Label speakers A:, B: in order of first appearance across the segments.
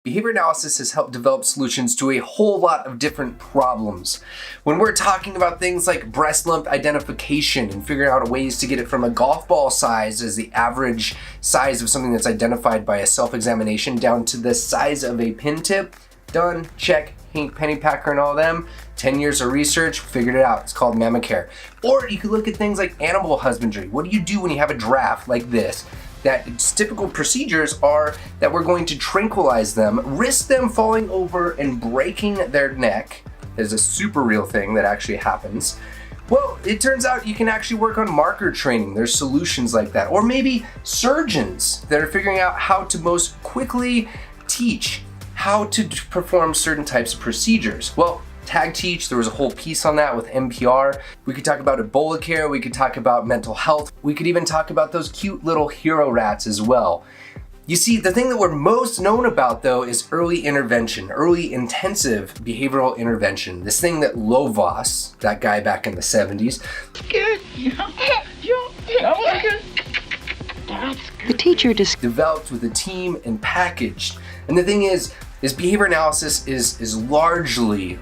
A: Behavior analysis has helped develop solutions to a whole lot of different problems. When we're talking about things like breast lump identification and figuring out ways to get it from a golf ball size as the average size of something that's identified by a self-examination down to the size of a pin tip, done, check, Hank Pennypacker and all them, 10 years of research, figured it out. It's called Mamacare. Or you could look at things like animal husbandry. What do you do when you have a giraffe like this? That its typical procedures are that we're going to tranquilize them, risk them falling over and breaking their neck. There's a super real thing that actually happens. Well, it turns out you can actually work on marker training. There's solutions like that. Or maybe surgeons that are figuring out how to most quickly teach how to perform certain types of procedures. Well, Tag Teach, there was a whole piece on that with NPR. We could talk about Ebola care, we could talk about mental health, we could even talk about those cute little hero rats as well. You see, the thing that we're most known about though is early intervention, early intensive behavioral intervention. This thing that Lovaas, that guy back in the 70s,
B: the teacher
A: developed with a team and packaged. And the thing is behavior analysis is largely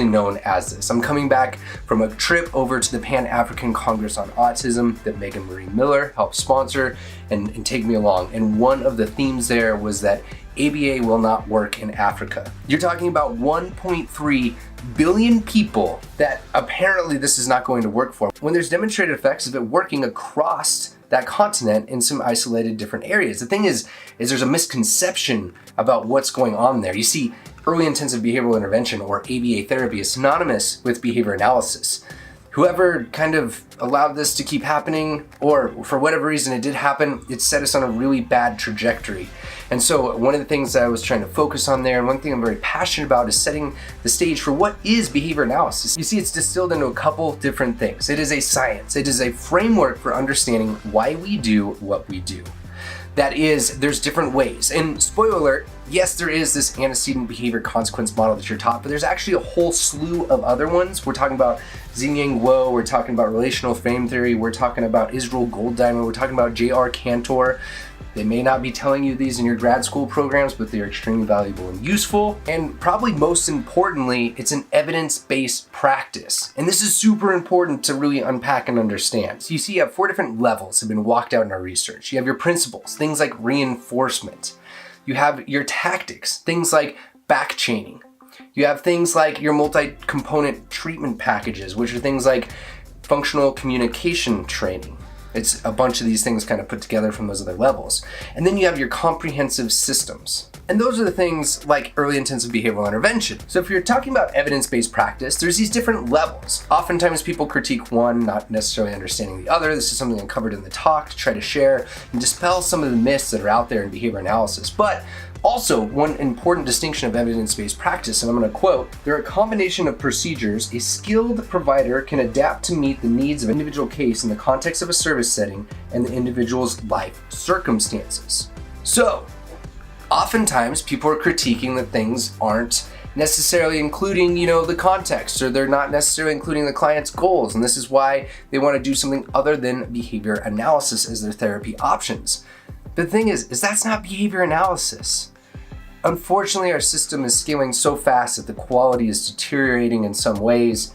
A: known as this. I'm coming back from a trip over to the Pan-African Congress on Autism that Megan Marie Miller helped sponsor and take me along. And one of the themes there was that ABA will not work in Africa. You're talking about 1.3 billion people that apparently this is not going to work for, when there's demonstrated effects of it working across that continent in some isolated different areas. The thing is there's a misconception about what's going on there. You see, early intensive behavioral intervention, or ABA therapy, is synonymous with behavior analysis. Whoever kind of allowed this to keep happening, or for whatever reason it did happen, it set us on a really bad trajectory. And so one of the things that I was trying to focus on there, and one thing I'm very passionate about, is setting the stage for what is behavior analysis. You see, it's distilled into a couple different things. It is a science. It is a framework for understanding why we do what we do. That is, there's different ways. And spoiler alert, yes, there is this antecedent behavior consequence model that you're taught, but there's actually a whole slew of other ones. We're talking about Xing Guo, we're talking about relational frame theory, we're talking about Israel Golddiamond, we're talking about J.R. Cantor. They may not be telling you these in your grad school programs, but they're extremely valuable and useful. And probably most importantly, it's an evidence-based practice. And this is super important to really unpack and understand. So you see, you have 4 different levels have been walked out in our research. You have your principles, things like reinforcement. You have your tactics, things like back chaining. You have things like your multi-component treatment packages, which are things like functional communication training. It's a bunch of these things kind of put together from those other levels. And then you have your comprehensive systems. And those are the things like early intensive behavioral intervention. So if you're talking about evidence-based practice, there's these different levels. Oftentimes people critique one, not necessarily understanding the other. This is something I covered in the talk to try to share and dispel some of the myths that are out there in behavior analysis. But also, one important distinction of evidence-based practice, and I'm going to quote, "They're a combination of procedures a skilled provider can adapt to meet the needs of an individual case in the context of a service setting and the individual's life circumstances." So, oftentimes people are critiquing that things aren't necessarily including, the context, or they're not necessarily including the client's goals, and this is why they want to do something other than behavior analysis as their therapy options. But the thing is that's not behavior analysis. Unfortunately, our system is scaling so fast that the quality is deteriorating in some ways.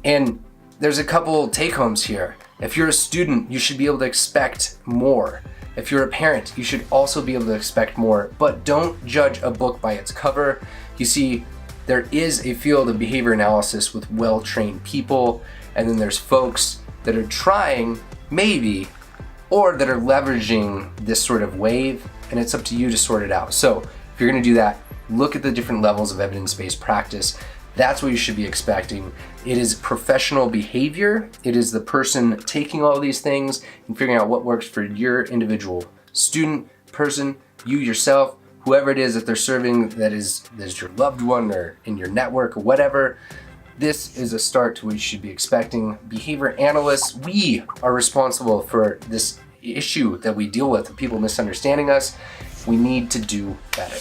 A: And there's a couple take-homes here. If you're a student, you should be able to expect more. If you're a parent, you should also be able to expect more. But don't judge a book by its cover. You see, there is a field of behavior analysis with well-trained people, and then there's folks that are trying, maybe, or that are leveraging this sort of wave, and it's up to you to sort it out. So if you're going to do that, look at the different levels of evidence-based practice. That's what you should be expecting. It is professional behavior. It is the person taking all these things and figuring out what works for your individual student, person, you yourself, whoever it is that they're serving, that is your loved one or in your network or whatever. This is a start to what you should be expecting. Behavior analysts, we are responsible for this issue that we deal with, people misunderstanding us. We need to do better.